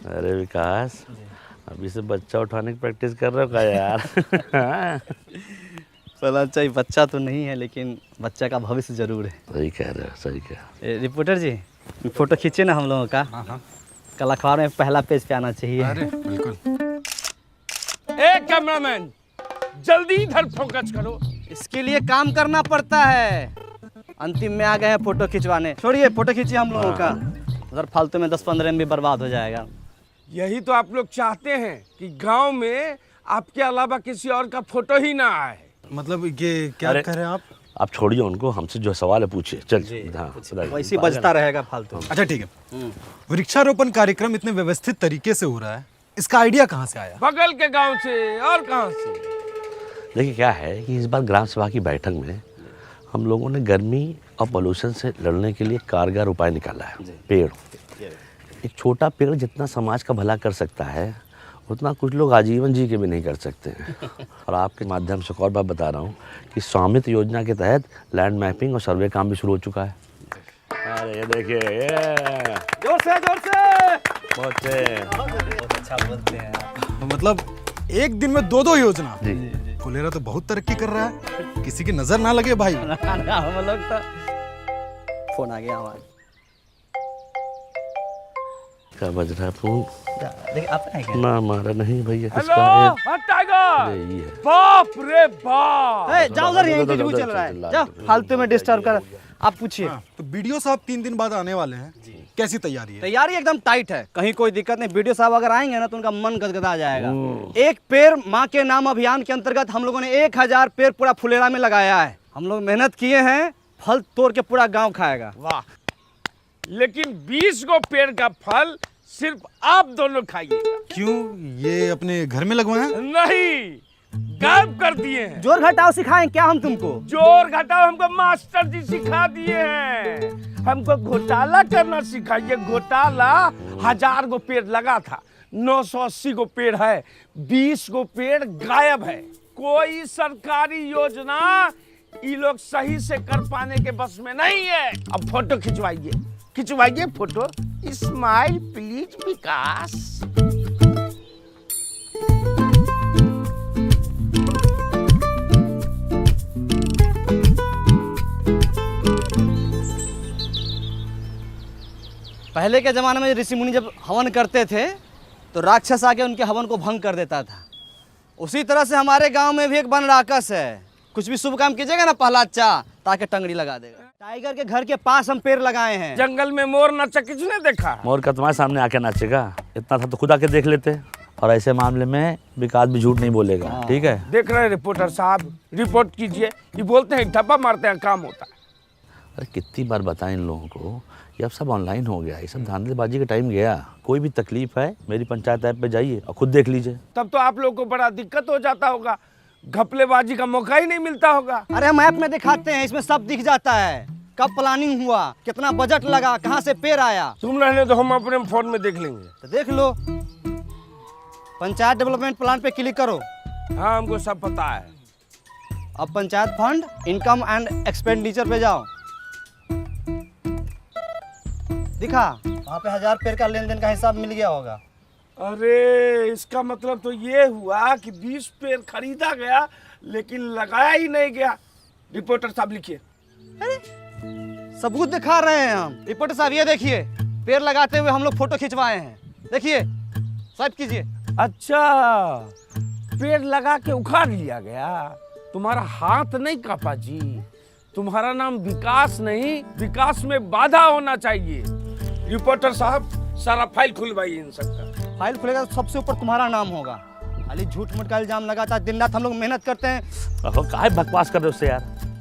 अरे विकास, अभी से बच्चा उठाने की प्रैक्टिस कर रहे हो क्या यार? पलाचा ही बच्चा तो नहीं है, लेकिन बच्चा का भविष्य जरूर है। सही कह रहे हो, सही कह रहे रिपोर्टर जी, फोटो खींचे ना हम लोगों का। हाँ। कल अखबार में पहला पेज पे आना चाहिए। अरे बिल्कुल। ए कैमरामैन, जल्दी इधर फोकस करो। इसके लिए काम करना पड़ता है। अंतिम में आ गए हैं फोटो खिंचवाने। छोड़िए, फोटो खींचिए हम लोगों का। उधर फालतू में 10-15 MB बर्बाद हो जाएगा। यही तो आप लोग चाहते हैं कि गांव में आपके अलावा किसी और का फोटो ही ना आए। मतलब ये क्या अरे, कह रहे हैं आप? आप छोड़िए उनको, हमसे जो सवाल है पूछिए। चल हाँ, वैसे बजता रहेगा फालतू। अच्छा ठीक है। वृक्षारोपण कार्यक्रम इतने व्यवस्थित तरीके से हो रहा है, इसका आइडिया कहाँ से आया? बगल के गांव से और कहां से। देखिए क्या है कि इस बार ग्राम सभा की बैठक में हम लोगों ने गर्मी और पोल्यूशन से लड़ने के लिए कारगर उपाय निकाला है। पेड़, एक छोटा पेड़ जितना समाज का भला कर सकता है, उतना कुछ लोग आजीवन जी के भी नहीं कर सकते हैं। और आपके माध्यम से एक और बात बता रहा हूँ कि स्वामित्व योजना के तहत लैंड मैपिंग और सर्वे काम भी शुरू हो चुका है। अरे ये देखिए, ये जोर से बहुत से। बहुत अच्छा बोलते हैं आप। मतलब एक दिन में 2 योजना। जी। फुलेरा तो बहुत तरक्की कर रहा है, किसी की नजर ना लगे भाई। हम लोग तो फोन आ गया हमारा। क्या बज रहा है फोन? देखिए आप है क्या? ना हमारा नहीं भैया, हेलो, किसका है? हाँ टाइगर। ये है। बाप रे बाप। ए, जाओ उधर, यहीं इंटरव्यू चल रहा है। जाओ, फालतू में डिस्टर्ब कर। आप पूछिए। तो बीडीओ साहब 3 दिन बाद आने वाले हैं, कैसी तैयारी है? तैयारी एकदम टाइट है, कहीं कोई दिक्कत नहीं। वीडियो साहब अगर आएंगे ना तो उनका मन गदगदा जाएगा। एक पेड़ माँ के नाम अभियान के अंतर्गत हम लोगों ने 1000 पेड़ पूरा फुलेरा में लगाया है। हम लोग मेहनत किए हैं, फल तोड़ के पूरा गांव खाएगा। वाह, लेकिन 20 गो पेड़ का फल सिर्फ आप दोनों खाइएगा। क्यों, ये अपने घर में लगवाए हैं? नहीं, गायब कर दिए हैं। जोर घटाओ सिखाएं क्या हम तुमको? जोर घटाओ हमको मास्टर जी सिखा दिए हैं। हमको घोटाला करना सिखाइए। घोटाला 1000 गो पेड़ लगा था, 980 गो पेड़ है, 20 गो पेड़ गायब है। कोई सरकारी योजना ये लोग सही से कर पाने के बस में नहीं है। अब फोटो खिंचवाइए फोटो। स्माइल प्लीज विकास। पहले के जमाने में ऋषि मुनि जब हवन करते थे तो राक्षस आके उनके हवन को भंग कर देता था। उसी तरह से हमारे गांव में भी एक वन राक्षस है। कुछ भी शुभ काम कीजिएगा ना पहला ताकि टंगड़ी लगा देगा। टाइगर के घर के पास हम पेड़ लगाए हैं। जंगल में मोर नाचा किसने देखा? मोर का तुम्हारे सामने आके नाचेगा? इतना था तो खुद आके देख लेते। और ऐसे मामले में विकास भी झूठ नहीं बोलेगा, ठीक है? देख रहे हैं रिपोर्टर साहब, रिपोर्ट कीजिए। ये बोलते हैं धब्बा मारते हैं, काम होता है। अरे कितनी बार बताएं इन लोगों को, ये अब सब ऑनलाइन हो गया, ये सब धांधलेबाजी का टाइम गया। कोई भी तकलीफ है मेरी पंचायत ऐप पे जाइए और खुद देख लीजिए। तब तो आप लोग को बड़ा दिक्कत हो जाता होगा, घपलेबाजी का मौका ही नहीं मिलता होगा। अरे हम ऐप में दिखाते हैं, इसमें सब दिख जाता है। कब प्लानिंग हुआ, कितना बजट लगा, कहाँ से पेड़ आया। तुम रहने तो हम अपने फोन में देख लेंगे। तो देख लो, पंचायत डेवलपमेंट प्लान पे क्लिक करो। हाँ, हमको सब पता है। अब panchayat fund income and expenditure पे जाओ। दिखा वहाँ पे 1000 पेड़ का लेन देन का हिसाब मिल गया होगा। अरे इसका मतलब तो ये हुआ कि 20 पेड़ खरीदा गया लेकिन लगाया ही नहीं गया। रिपोर्टर साहब लिखिए। अरे सबूत दिखा रहे हैं हम। रिपोर्टर साहब ये देखिए, पेड़ लगाते हुए हम लोग फोटो खिंचवाए हैं। देखिए, स्वाइप कीजिए। अच्छा, पेड़ लगा के उखाड़ लिया गया। तुम्हारा हाथ नहीं कापा जी। तुम्हारा नाम विकास नहीं, विकास में बाधा होना चाहिए। रिपोर्टर साहब सारा फाइल खुलवाइए इन सबका। फाइल खुलेगा तो सबसे ऊपर तुम्हारा नाम होगा। खाली झूठ मूठ का इल्जाम लगाता है। दिन रात हम लोग मेहनत करते हैं। काहे बकवास कर रहे हो उससे यार?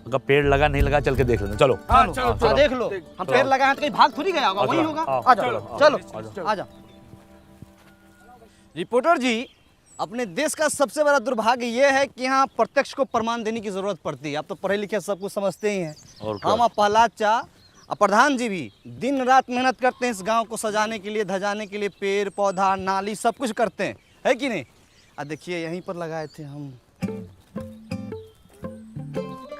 अगर पेड़ लगा नहीं लगा चल के देख लेना। चलो हाँ, चलो देख लो। हम पेड़ लगाए हैं तो कहीं भाग थोड़ी गया होगा, वही होगा। आ जाओ, चलो आ जाओ। रिपोर्टर जी, अपने देश का सबसे बड़ा दुर्भाग्य ये है कि यहाँ प्रत्यक्ष को प्रमाण देने की जरूरत पड़ती है। आप तो पढ़े लिखे सब कुछ समझते ही हैं। और क्या? हम पहला और प्रधान जी भी दिन रात मेहनत करते हैं इस गांव को सजाने के लिए, धजाने के लिए। पेड़ पौधा नाली सब कुछ करते हैं, है कि नहीं? देखिए यहीं पर लगाए थे हम।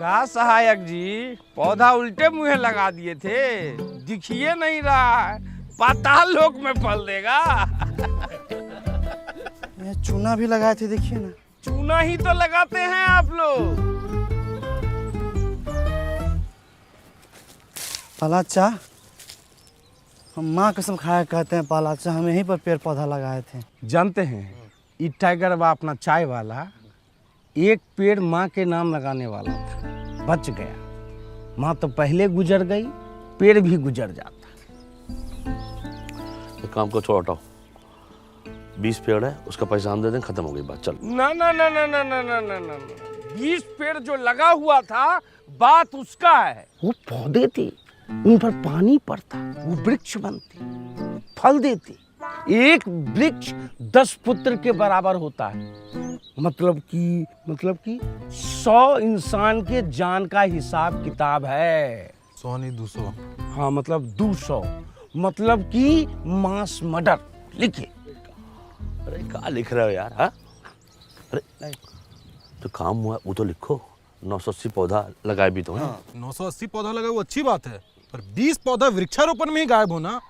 का सहायक जी, पौधा उल्टे मुंह लगा दिए थे, दिखिए नहीं रहा है, पाताल लोक में फल देगा। ये चूना भी लगाए थे, देखिए ना। चूना ही तो लगाते हैं आप लोग। पालाचा, हम माँ कसम खाया कहते हैं पालाचा, हम यहीं पर पेड़ पौधा लगाए थे। जानते हैं, ये टाइगर बा अपना चाय वाला एक पेड़ माँ के नाम लगाने वाला था, बच गया। माँ तो पहले गुजर गई, पेड़ भी गुजर जाता। एक काम को छोड़ हटाओ, 20 पेड़ है, उसका पैसा हम दे दें, खत्म हो गई बात, चल। ना ना ना ना ना ना ना ना ना 20 पेड़ जो लगा हुआ था, बात उसका है। वो पौधे थे, उन पर पानी पड़ता, वो वृक्ष बनते, फल देते। एक वृक्ष 10 पुत्र के बराबर होता है। मतलब कि 100 इंसान के जान का हिसाब किताब है। 100 नहीं 200। हाँ मतलब 200, मतलब कि मास मर्डर। लिखिए। अरे क्या लिख रहे हो यार? हाँ, अरे तो काम हुआ वो तो लिखो। 980 पौधा लगाए भी तो हैं। 980 पौधा लगा वो अच्छी बात है, पर 20 पौधा वृक्षारोपण में ही गायब होना,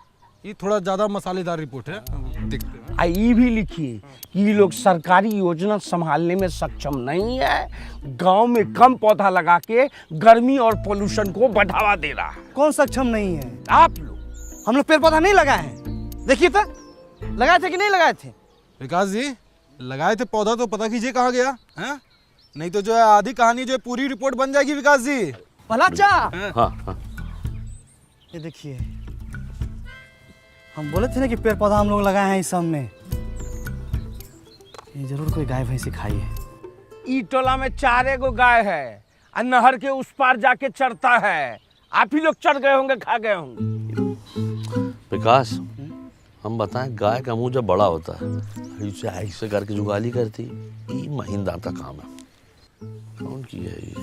ये थोड़ा ज्यादा मसालेदार रिपोर्ट है। देखते हैं। ये भी लिखिए कि ये लोग सरकारी योजना संभालने में सक्षम नहीं है, गांव में कम पौधा लगा के गर्मी और पोल्यूशन को बढ़ावा दे रहा है। कौन सक्षम नहीं है? आप लोग। हम लोग पेड़ पौधा नहीं लगाए हैं, देखिए तो, लगाए थे कि नहीं लगाए थे? विकास जी, लगाए थे पौधा तो पता कीजिए कहाँ गया है, नहीं तो जो है आधी कहानी जो है पूरी रिपोर्ट बन जाएगी। विकास जी, पालाचा, हाँ, ये देखिए, हम बोले थे ना कि पेड़ पौधा हम लोग लगाए हैं इस सब में। ये जरूर कोई गाय भैंसी खाई है। ई टोला में 4 गो गाय है और नहर के उस पार जाके चरता है। आप ही लोग चढ़ गए होंगे, खा गए होंगे। विकास, हम बताएं, गाय का मुंह जब बड़ा होता है, ऐसे करके जुगाली करती, ये महीनदार का काम है। कौन की है ये?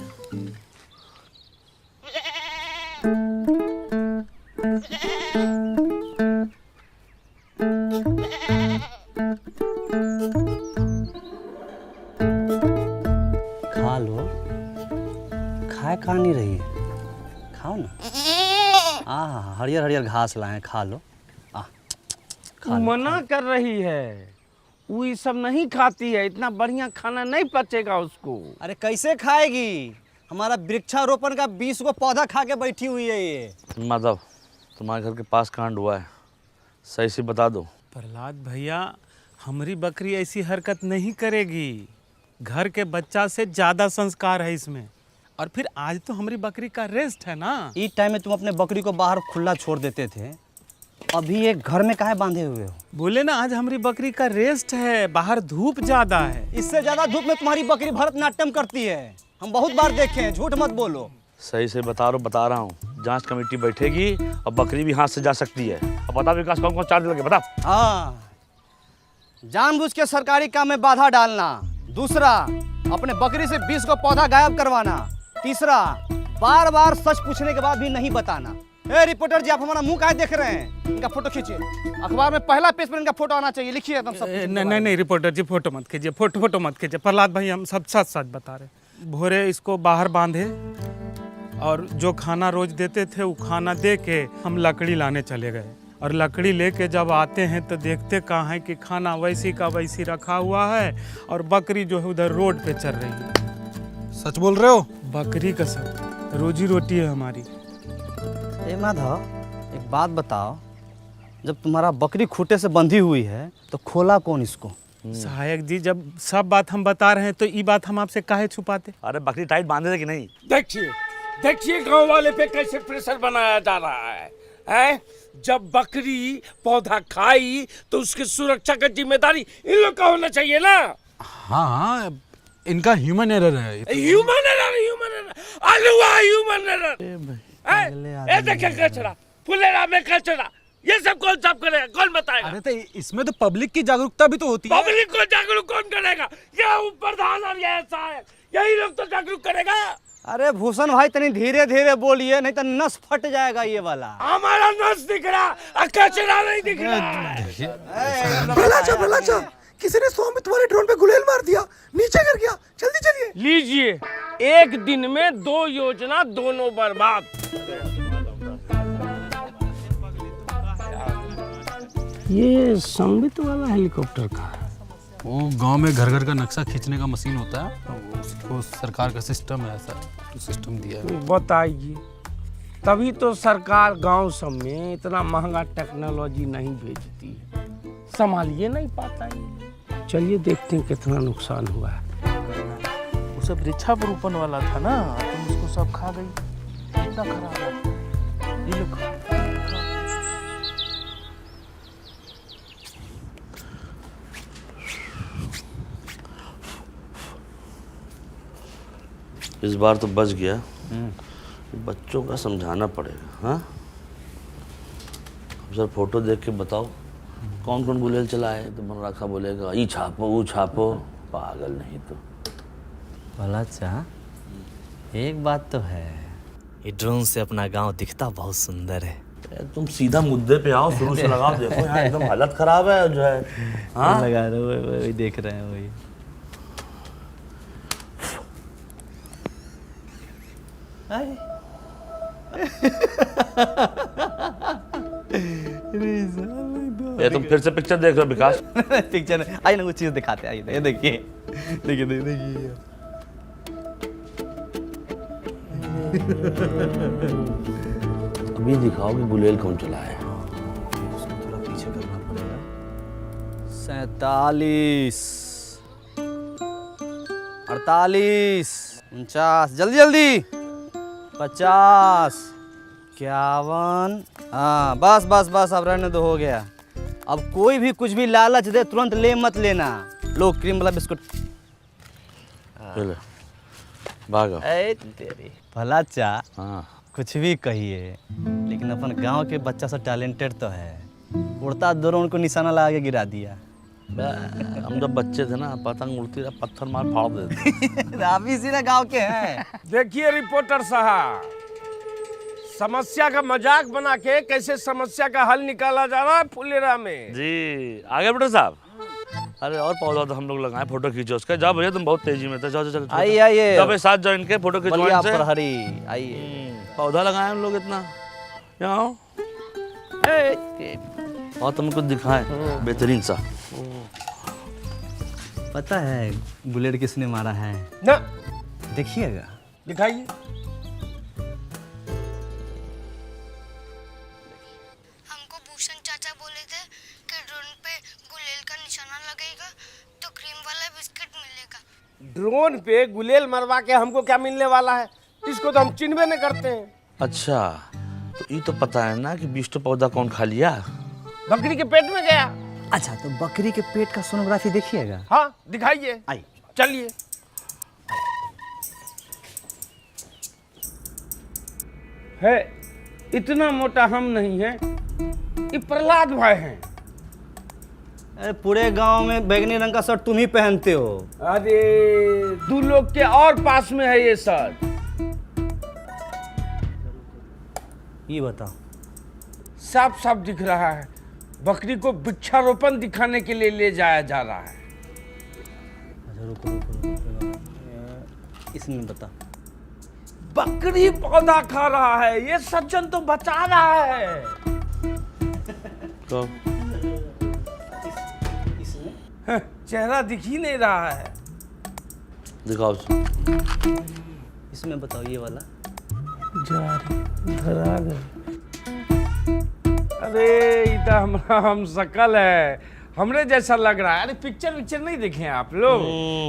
खा लो, खाए खा नहीं रही है, खाओ ना। हरियर हरियर घास लाए हैं, खा लो। मना कर रही है, वो ये सब नहीं खाती है, इतना बढ़िया खाना नहीं पचेगा उसको। अरे कैसे खाएगी? हमारा वृक्षारोपण का 20 को पौधा खा के बैठी हुई है ये। माधव, तुम्हारे घर के पास कांड हुआ है, सही से बता दो। प्रहलाद भैया, हमारी बकरी ऐसी हरकत नहीं करेगी। घर के बच्चा से ज़्यादा संस्कार है इसमें। और फिर आज तो हमारी बकरी का रेस्ट है ना। इस टाइम में तुम अपने बकरी को बाहर खुला छोड़ देते थे, अभी एक घर में काहे बांधे हुए हो? बोले ना आज हमारी बकरी का रेस्ट है, बाहर धूप ज़्यादा है। इससे ज्यादा धूप में तुम्हारी बकरी भरतनाट्यम करती है, हम बहुत बार देखे हैं, झूठ मत बोलो। सही से बता रहा हूँ, जांच कमेटी बैठेगी और बकरी भी हाथ से जा सकती है। अब बता विकास, कौन कौन चार्ज लगे, बता। हाँ, जानबूझ के सरकारी काम में बाधा डालना। दूसरा, अपने बकरी से 20 को पौधा गायब करवाना। तीसरा, बार बार सच पूछने के बाद भी नहीं बताना। ए रिपोर्टर जी, आप हमारा मुंह काहे देख रहे हैं? इनका फोटो खींचिए, अखबार में पहला पेज पर इनका फोटो आना चाहिए। लिखिए एकदम सब। नहीं रिपोर्टर जी, फोटो मत खींचिए, फोटो मत खींचिए। प्रहलाद भाई, हम सब सच बता रहे। भोरे इसको बाहर बांधे और जो खाना रोज देते थे वो खाना दे के हम लकड़ी लाने चले गए। और लकड़ी लेके जब आते हैं तो देखते कहाँ है कि खाना वैसी का वैसी रखा हुआ है और बकरी जो है उधर रोड पे चल रही है। सच बोल रहे हो? बकरी का सब रोजी रोटी है हमारी। ए माधव, एक बात बताओ, जब तुम्हारा बकरी खूंटे से बंधी हुई है तो खोला कौन इसको? सहायक जी, जब सब बात हम बता रहे हैं तो ये बात हम आपसे काहे छुपाते? अरे बकरी टाइट बांधे थे कि नहीं? देखिए गांव वाले पे कैसे प्रेशर बनाया जा रहा है? जब बकरी पौधा खाई तो उसकी सुरक्षा का जिम्मेदारी इन लोग का होना चाहिए ना। हाँ, इनका ह्यूमन एरर है। Human error. देखिए कचरा, फुलेरा में कचरा, ये सब कौन साफ करेगा, कौन बताएगा? अरे तो इसमें तो पब्लिक की जागरूकता भी तो होती है। पब्लिक को जागरूक कौन करेगा? ये प्रधान और ये सहायक, यही लोग तो जागरूक करेगा। अरे भूषण भाई, तनी धीरे धीरे बोलिए, नहीं तो नस फट जाएगा ये वाला। हमारा नस दिख रहा, कचरा नहीं दिख रहा। भलाचा किसी ने स्वामित्व वाले ड्रोन पे गुलेल मार दिया, नीचे गिर गया, जल्दी चलिए। लीजिए, एक दिन में 2 योजना, दोनों बर्बाद। ये संबित वाला हेलीकॉप्टर का है। वो गांव में घर घर का नक्शा खींचने का मशीन होता है, उसको सरकार का सिस्टम है, ऐसा सिस्टम दिया है। बताइए, तभी तो सरकार गांव सब में इतना महंगा टेक्नोलॉजी नहीं भेजती है, संभालिए नहीं पाता है। चलिए देखते हैं कितना नुकसान हुआ है। वो सब वृक्षारोपण वाला था ना, तुम उसको सब खा गई, कितना खराब है। ये लो खाओ। इस बार तो बच गया। बच्चों का समझाना पड़ेगा। हाँ सर, फोटो देख के बताओ कौन कौन गुलेल चला है। तो मनराखा बोलेगा ई छापो वो छापो, पागल नहीं तो। भला चाह, एक बात तो है, ये ड्रोन से अपना गांव दिखता बहुत सुंदर है। तुम सीधा मुद्दे पे आओ, शुरू से लगाओ। देखो यहाँ एकदम हालत खराब है जो है। हाँ लगा रहे हो, वही देख रहे हैं वही। ये तुम फिर से पिक्चर देख रहे हो विकास? पिक्चर आइए ना, कुछ चीज दिखाते हैं। आइए, ये देखिए देखिए देखिए। अभी दिखाओ कि गुलेल कौन चला है। थोड़ा पीछे करना पड़ेगा। 47, 48, 49, जल्दी जल्दी, 50, 51। हाँ बस बस बस, अब रहने दो, हो गया। अब कोई भी कुछ भी लालच दे तुरंत ले मत लेना। लो क्रीम वाला बिस्कुट। चलो भागो। तेरी भला चा, हाँ कुछ भी कहिए, लेकिन अपन गांव के बच्चा सब टैलेंटेड तो है। उड़ता ड्रोन को निशाना लगा के गिरा दिया। हम जब बच्चे थे ना, पतंग उड़ती रहा, पत्थर मार फाड़ देते। आप इसी ना गांव के हैं। देखिए रिपोर्टर साहब, समस्या का मजाक बना के कैसे समस्या का हल निकाला जा रहा है फुलेरा में। जी आगे बेटा साहब। अरे और पौधा तो हम लोग लगाए, फोटो खींचो उसका। जाओ भैया, तुम बहुत तेजी में थे। जाओ जाओ, आइए आइए, जाओ साथ जाओ इनके, फोटो खिंचवाने से। हरी आइए। पौधा लगाए हम लोग इतना। यहाँ आओ और तुमको दिखाएं बेहतरीन सा। पता है बुलेट किसने मारा है? ना देखिएगा, दिखाइए। हमको भूषण चाचा बोले थे कि ड्रोन पे गुलेल का निशाना लगेगा तो क्रीम वाला बिस्किट मिलेगा। ड्रोन पे गुलेल मरवा के हमको क्या मिलने वाला है? इसको तो हम चिन्हबे नहीं करते हैं। अच्छा, तो ये तो पता है ना कि 20 पौधा कौन खा लिया? बकरी के पेट में गया। अच्छा तो बकरी के पेट का सोनोग्राफी देखिएगा। हाँ दिखाइए। आइए चलिए। है इतना मोटा हम नहीं है, ये प्रहलाद भाई हैं। अरे पूरे गांव में बैगनी रंग का शर्ट तुम ही पहनते हो। अरे 2 लोग के और पास में है ये शर्ट। ये बताओ, साफ साफ दिख रहा है बकरी को वृक्षारोपण दिखाने के लिए ले जाया जा रहा है। अच्छा रुको रुको रुको, इसमें बता। बकरी पौधा खा रहा है, ये सज्जन तो बचा रहा है। तो हाँ, चेहरा दिख ही नहीं रहा है। दिखाओ। इसमें बताओ, ये वाला। जा रही धरा गए। अरे इधर हमारा हम शकल है, हमरे जैसा लग रहा है। अरे पिक्चर नहीं देखे आप लोग?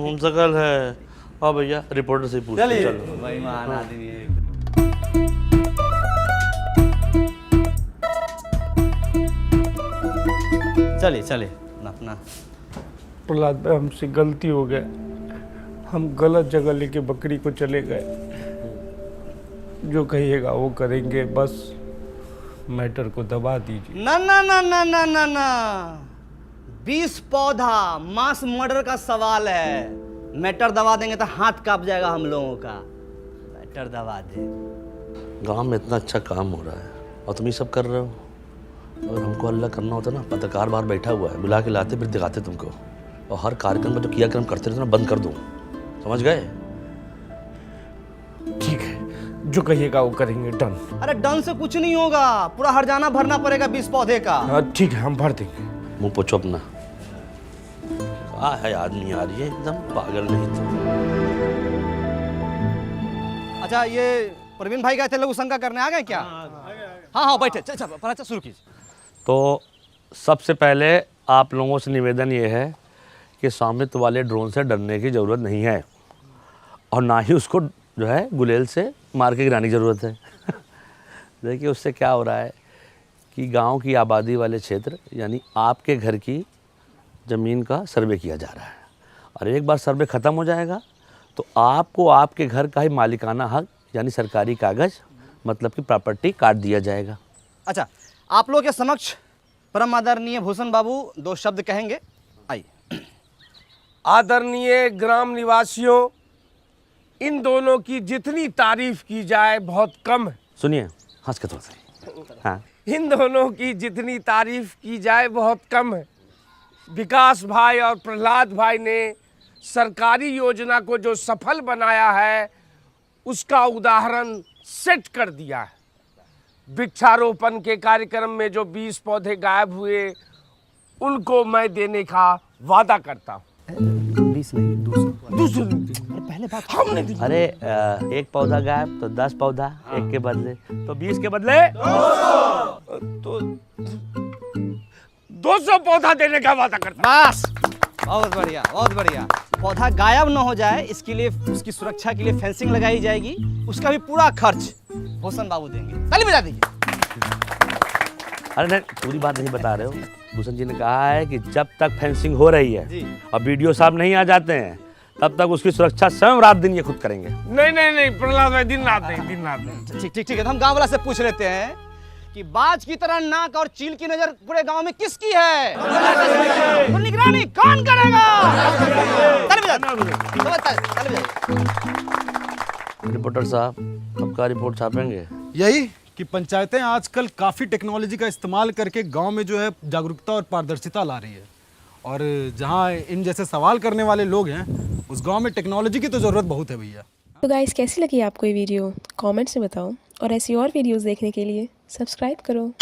हम सकल है। हाँ भैया, रिपोर्टर से पूछ चलिए, चलो। भाई महान आदमी है। चलिए चलिए अपना। प्रहलाद भाई हमसे गलती हो गया, हम गलत जगह लेके बकरी को चले गए। जो कहिएगा वो करेंगे, बस मैटर को दबा दीजिए। ना ना ना ना ना ना ना, 20 पौधा मास मर्डर का सवाल है। मैटर दबा देंगे तो हाथ कांप जाएगा हम लोगों का। मैटर दबा दे। गांव में इतना अच्छा काम हो रहा है और तुम ये सब कर रहे हो। अगर हमको अल्लाह करना होता ना, पत्रकार बाहर बैठा हुआ है, बुला के लाते फिर दिखाते तुमको। और हर कार्यक्रम में जो क्रियाक्रम करते रहते ना बंद कर दूँ, समझ गए? ठीक है, जो कहिएगा वो करेंगे, डन। अरे डन से कुछ नहीं होगा, पूरा हरजाना भरना पड़ेगा 20 पौधे का। हाँ ठीक है, हम भर देंगे। मुंह पोछो अपना। है आदमी यार, ये एकदम पागल नहीं तो। अच्छा, ये प्रवीण भाई गए थे लघु शंका करने, आ गए क्या? हाँ बैठे, चल चल शुरू कीजिए। तो सबसे पहले आप लोगों से निवेदन ये है कि स्वामित्व वाले ड्रोन से डरने की ज़रूरत नहीं है, और ना ही उसको जो है गुलेल से मार के गिराने की ज़रूरत है। देखिए उससे क्या हो रहा है कि गांव की आबादी वाले क्षेत्र यानी आपके घर की ज़मीन का सर्वे किया जा रहा है, और एक बार सर्वे ख़त्म हो जाएगा तो आपको आपके घर का ही मालिकाना हक यानी सरकारी कागज़ मतलब कि प्रॉपर्टी काट दिया जाएगा। अच्छा, आप लोग के समक्ष परम आदरणीय भूषण बाबू 2 शब्द कहेंगे, आइए। आदरणीय ग्राम निवासियों, इन दोनों की जितनी तारीफ की जाए बहुत कम है। सुनिए, हंस के थोड़ा सा। हाँ, इन दोनों की जितनी तारीफ की जाए बहुत कम है। विकास भाई और प्रहलाद भाई ने सरकारी योजना को जो सफल बनाया है उसका उदाहरण सेट कर दिया है। वृक्षारोपण के कार्यक्रम में जो 20 पौधे गायब हुए उनको मैं देने का वादा करता हूँ। 20 नहीं, दूसरा। पहले बात हमने दी। अरे एक पौधा गायब तो 10 पौधा, एक के बदले तो 20 के बदले तो 200 पौधा देने का वादा करता हूँ। बस, बहुत बढ़िया, बहुत बढ़िया। पौधा गायब न हो जाए इसके लिए, उसकी सुरक्षा के लिए फेंसिंग लगाई जाएगी, उसका भी पूरा खर्च भूषण बाबू देंगे। ताली बजा दीजिए। अरे नहीं, पूरी बात नहीं बता रहे हो। भूषण जी ने कहा है कि जब तक फेंसिंग हो रही है जी। और वीडियो साहब नहीं आ जाते हैं तब तक उसकी सुरक्षा स्वयं रात दिन ये खुद करेंगे। नहीं प्रहलाद भाई, दिन रात नहीं। ठीक है, तो हम गांव वाला से पूछ लेते हैं कि बाज की तरह नाक और चील की नजर पूरे गांव में किसकी है? तो निगरानी कौन करेगा? ताली बजा। रिपोर्टर साहब, आपका रिपोर्ट छापेंगे? यही कि पंचायतें आजकल काफ़ी टेक्नोलॉजी का इस्तेमाल करके गांव में जो है जागरूकता और पारदर्शिता ला रही है, और जहां इन जैसे सवाल करने वाले लोग हैं उस गांव में टेक्नोलॉजी की तो ज़रूरत बहुत है भैया। तो गाइस, कैसी लगी आपको ये वीडियो? कमेंट्स में बताओ, और ऐसी और वीडियोस देखने के लिए सब्सक्राइब करो।